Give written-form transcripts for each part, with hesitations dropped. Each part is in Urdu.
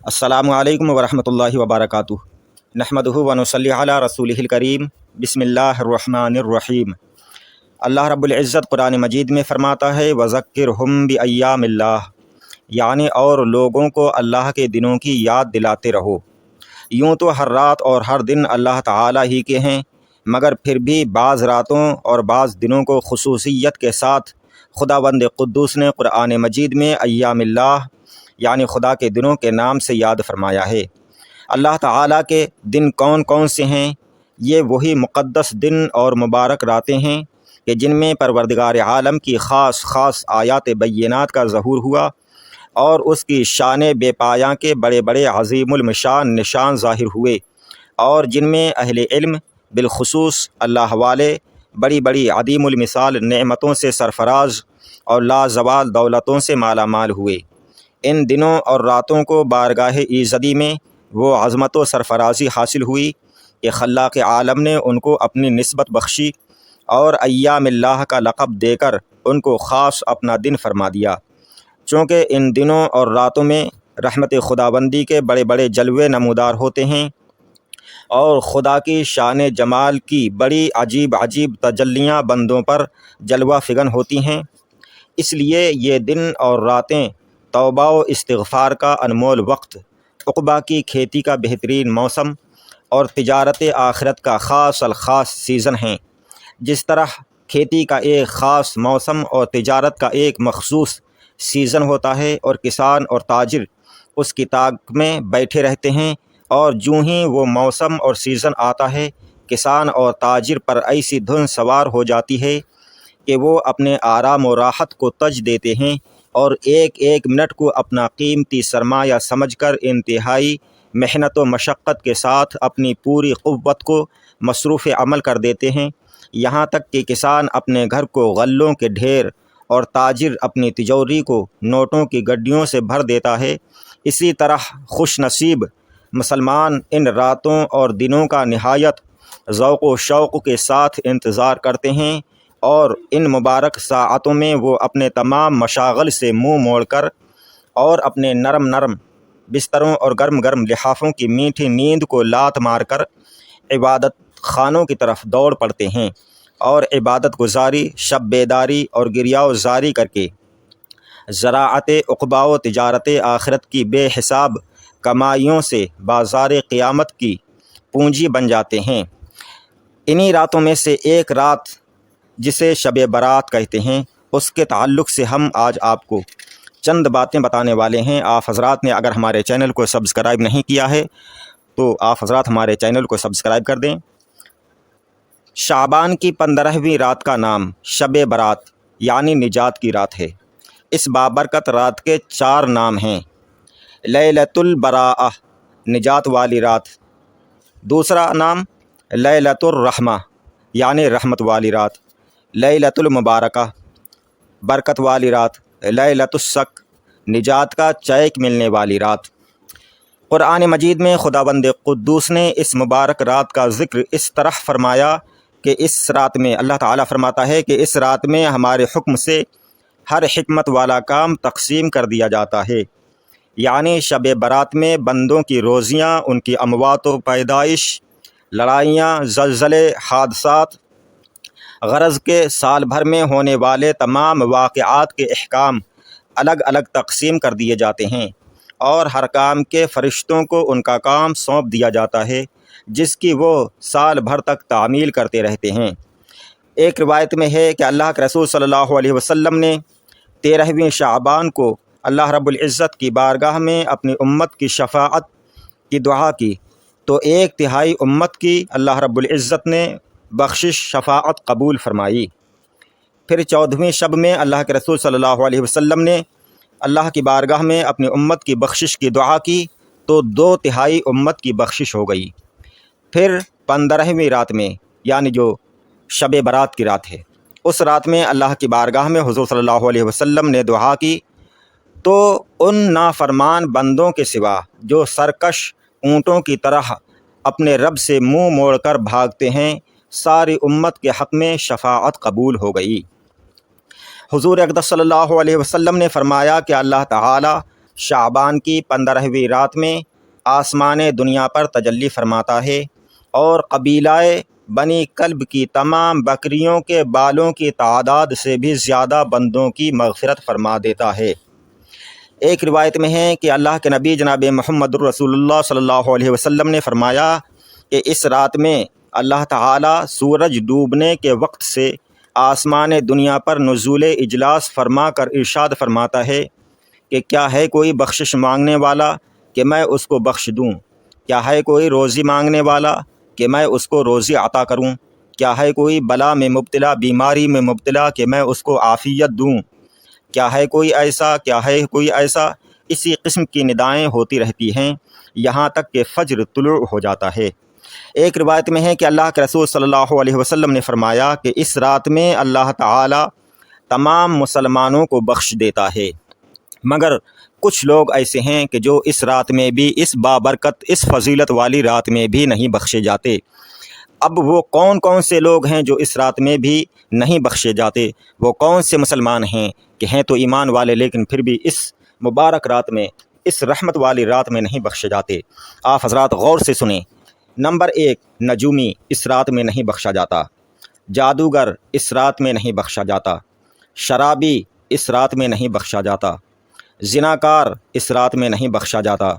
السلام علیکم ورحمۃ اللہ وبرکاتہ۔ نحمدہ و نصلی علی رسولہ الکریم۔ بسم اللہ الرحمن الرحیم۔ اللہ رب العزت قرآن مجید میں فرماتا ہے وذکرہم بایام اللہ، یعنی اور لوگوں کو اللہ کے دنوں کی یاد دلاتے رہو۔ یوں تو ہر رات اور ہر دن اللہ تعالیٰ ہی کے ہیں، مگر پھر بھی بعض راتوں اور بعض دنوں کو خصوصیت کے ساتھ خداوند قدوس نے قرآن مجید میں ایام اللہ یعنی خدا کے دنوں کے نام سے یاد فرمایا ہے۔ اللہ تعالیٰ کے دن کون کون سے ہیں؟ یہ وہی مقدس دن اور مبارک راتیں ہیں کہ جن میں پروردگار عالم کی خاص خاص آیات بینات کا ظہور ہوا اور اس کی شان بے پایاں کے بڑے بڑے عظیم المشان نشان ظاہر ہوئے، اور جن میں اہل علم بالخصوص اللہ والے بڑی بڑی عدیم المثال نعمتوں سے سرفراز اور لازوال دولتوں سے مالا مال ہوئے۔ ان دنوں اور راتوں کو بارگاہ ایزدی میں وہ عظمت و سرفرازی حاصل ہوئی کہ خلاق عالم نے ان کو اپنی نسبت بخشی اور ایام اللہ کا لقب دے کر ان کو خاص اپنا دن فرما دیا، چونکہ ان دنوں اور راتوں میں رحمت خداوندی کے بڑے بڑے جلوے نمودار ہوتے ہیں اور خدا کی شان جمال کی بڑی عجیب عجیب تجلیاں بندوں پر جلوہ فگن ہوتی ہیں۔ اس لیے یہ دن اور راتیں توبہ و استغفار کا انمول وقت، عقبہ کی کھیتی کا بہترین موسم اور تجارت آخرت کا خاص الخاص سیزن ہیں۔ جس طرح کھیتی کا ایک خاص موسم اور تجارت کا ایک مخصوص سیزن ہوتا ہے اور کسان اور تاجر اس کی تاک میں بیٹھے رہتے ہیں، اور جوں ہی وہ موسم اور سیزن آتا ہے کسان اور تاجر پر ایسی دھن سوار ہو جاتی ہے کہ وہ اپنے آرام و راحت کو ترجیح دیتے ہیں اور ایک ایک منٹ کو اپنا قیمتی سرمایہ سمجھ کر انتہائی محنت و مشقت کے ساتھ اپنی پوری قوت کو مصروف عمل کر دیتے ہیں، یہاں تک کہ کسان اپنے گھر کو غلوں کے ڈھیر اور تاجر اپنی تجوری کو نوٹوں کی گڈیوں سے بھر دیتا ہے۔ اسی طرح خوش نصیب مسلمان ان راتوں اور دنوں کا نہایت ذوق و شوق کے ساتھ انتظار کرتے ہیں، اور ان مبارک ساعتوں میں وہ اپنے تمام مشاغل سے منہ موڑ کر اور اپنے نرم نرم بستروں اور گرم گرم لحافوں کی میٹھی نیند کو لات مار کر عبادت خانوں کی طرف دوڑ پڑتے ہیں، اور عبادت گزاری، شب بیداری اور گریہ و زاری کر کے زراعت عقبہ و تجارت آخرت کی بے حساب کمائیوں سے بازار قیامت کی پونجی بن جاتے ہیں۔ انہی راتوں میں سے ایک رات جسے شب برات کہتے ہیں، اس کے تعلق سے ہم آج آپ کو چند باتیں بتانے والے ہیں۔ آپ حضرات نے اگر ہمارے چینل کو سبسکرائب نہیں کیا ہے تو آپ حضرات ہمارے چینل کو سبسکرائب کر دیں۔ شعبان کی 15ویں رات کا نام شب برات یعنی نجات کی رات ہے۔ اس بابرکت رات کے 4 نام ہیں۔ لیلۃ البراءہ نجات والی رات، دوسرا نام لیلۃ الرحمہ یعنی رحمت والی رات، لیلۃ المبارکہ برکت والی رات، لیلۃ الشک نجات کا چیک ملنے والی رات۔ قرآن مجید میں خداوند قدوس نے اس مبارک رات کا ذکر اس طرح فرمایا کہ اس رات میں اللہ تعالیٰ فرماتا ہے کہ اس رات میں ہمارے حکم سے ہر حکمت والا کام تقسیم کر دیا جاتا ہے، یعنی شب برات میں بندوں کی روزیاں، ان کی اموات و پیدائش، لڑائیاں، زلزلے، حادثات، غرض کے سال بھر میں ہونے والے تمام واقعات کے احکام الگ الگ تقسیم کر دیے جاتے ہیں، اور ہر کام کے فرشتوں کو ان کا کام سونپ دیا جاتا ہے جس کی وہ سال بھر تک تعمیل کرتے رہتے ہیں۔ ایک روایت میں ہے کہ اللہ کے رسول صلی اللہ علیہ وسلم نے 13ویں شعبان کو اللہ رب العزت کی بارگاہ میں اپنی امت کی شفاعت کی دعا کی تو 1/3 امت کی اللہ رب العزت نے بخشش شفاعت قبول فرمائی۔ پھر 14ویں شب میں اللہ کے رسول صلی اللہ علیہ وسلم نے اللہ کی بارگاہ میں اپنی امت کی بخشش کی دعا کی تو 2/3 امت کی بخشش ہو گئی۔ پھر 15ویں رات میں یعنی جو شب برات کی رات ہے، اس رات میں اللہ کی بارگاہ میں حضور صلی اللہ علیہ وسلم نے دعا کی تو ان نافرمان بندوں کے سوا جو سرکش اونٹوں کی طرح اپنے رب سے منہ موڑ کر بھاگتے ہیں، ساری امت کے حق میں شفاعت قبول ہو گئی۔ حضور اقدس صلی اللہ علیہ وسلم نے فرمایا کہ اللہ تعالیٰ شعبان کی 15ویں رات میں آسمان دنیا پر تجلی فرماتا ہے اور قبیلہ بنی کلب کی تمام بکریوں کے بالوں کی تعداد سے بھی زیادہ بندوں کی مغفرت فرما دیتا ہے۔ ایک روایت میں ہے کہ اللہ کے نبی جناب محمد رسول اللہ صلی اللہ علیہ وسلم نے فرمایا کہ اس رات میں اللہ تعالیٰ سورج ڈوبنے کے وقت سے آسمان دنیا پر نزول اجلاس فرما کر ارشاد فرماتا ہے کہ کیا ہے کوئی بخشش مانگنے والا کہ میں اس کو بخش دوں، کیا ہے کوئی روزی مانگنے والا کہ میں اس کو روزی عطا کروں، کیا ہے کوئی بلا میں مبتلا، بیماری میں مبتلا کہ میں اس کو عافیت دوں، کیا ہے کوئی ایسا، کیا ہے کوئی ایسا۔ اسی قسم کی ندائیں ہوتی رہتی ہیں یہاں تک کہ فجر طلوع ہو جاتا ہے۔ ایک روایت میں ہے کہ اللہ کے رسول صلی اللہ علیہ وسلم نے فرمایا کہ اس رات میں اللہ تعالیٰ تمام مسلمانوں کو بخش دیتا ہے، مگر کچھ لوگ ایسے ہیں کہ جو اس رات میں بھی، اس بابرکت، اس فضیلت والی رات میں بھی نہیں بخشے جاتے۔ اب وہ کون کون سے لوگ ہیں جو اس رات میں بھی نہیں بخشے جاتے؟ وہ کون سے مسلمان ہیں کہ ہیں تو ایمان والے لیکن پھر بھی اس مبارک رات میں، اس رحمت والی رات میں نہیں بخشے جاتے؟ آپ حضرات غور سے سنیں۔ نمبر 1، نجومی اس رات میں نہیں بخشا جاتا، جادوگر اس رات میں نہیں بخشا جاتا، شرابی اس رات میں نہیں بخشا جاتا، زناکار اس رات میں نہیں بخشا جاتا،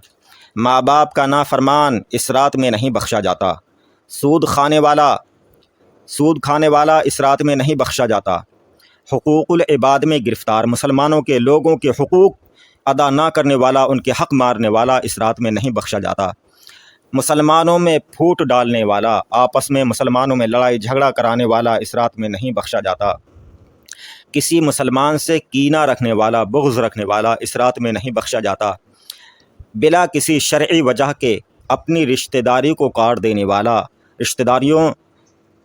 ماں باپ کا نافرمان اس رات میں نہیں بخشا جاتا، سود کھانے والا اس رات میں نہیں بخشا جاتا، حقوق العباد میں گرفتار، مسلمانوں کے لوگوں کے حقوق ادا نہ کرنے والا، ان کے حق مارنے والا اس رات میں نہیں بخشا جاتا، مسلمانوں میں پھوٹ ڈالنے والا، آپس میں مسلمانوں میں لڑائی جھگڑا کرانے والا اس رات میں نہیں بخشا جاتا، کسی مسلمان سے کینہ رکھنے والا، بغض رکھنے والا اس رات میں نہیں بخشا جاتا، بلا کسی شرعی وجہ کے اپنی رشتہ داری کو کاٹ دینے والا، رشتہ داریوں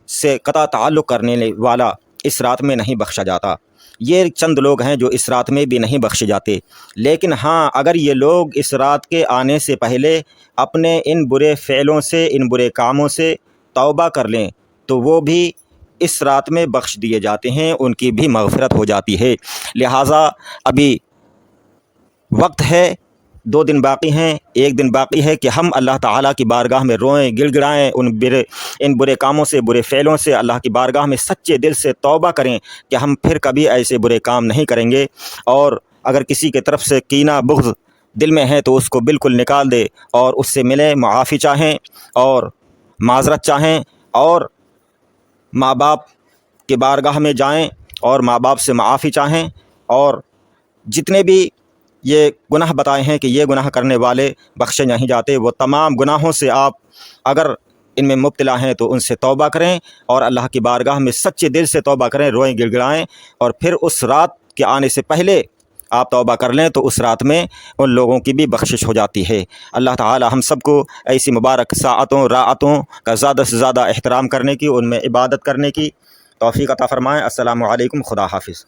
سے قطع تعلق کرنے والا اس رات میں نہیں بخشا جاتا۔ یہ چند لوگ ہیں جو اس رات میں بھی نہیں بخشے جاتے۔ لیکن ہاں، اگر یہ لوگ اس رات کے آنے سے پہلے اپنے ان برے فعلوں سے، ان برے کاموں سے توبہ کر لیں تو وہ بھی اس رات میں بخش دیے جاتے ہیں، ان کی بھی مغفرت ہو جاتی ہے۔ لہٰذا ابھی وقت ہے، 2 دن باقی ہیں، 1 دن باقی ہے کہ ہم اللہ تعالیٰ کی بارگاہ میں روئیں، گڑ گڑائیں، ان برے کاموں سے، برے فعلوں سے اللہ کی بارگاہ میں سچے دل سے توبہ کریں کہ ہم پھر کبھی ایسے برے کام نہیں کریں گے، اور اگر کسی کی طرف سے کینہ بغض دل میں ہے تو اس کو بالکل نکال دے اور اس سے ملیں، معافی چاہیں اور معذرت چاہیں، اور ماں باپ کی بارگاہ میں جائیں اور ماں باپ سے معافی چاہیں، اور جتنے بھی یہ گناہ بتائے ہیں کہ یہ گناہ کرنے والے بخشے نہیں جاتے، وہ تمام گناہوں سے آپ اگر ان میں مبتلا ہیں تو ان سے توبہ کریں اور اللہ کی بارگاہ میں سچے دل سے توبہ کریں، روئیں، گڑ گڑائیں، اور پھر اس رات کے آنے سے پہلے آپ توبہ کر لیں تو اس رات میں ان لوگوں کی بھی بخشش ہو جاتی ہے۔ اللہ تعالی ہم سب کو ایسی مبارک ساعتوں، راعتوں کا زیادہ سے زیادہ احترام کرنے کی، ان میں عبادت کرنے کی توفیق عطا فرمائیں۔ السلام علیکم، خدا حافظ۔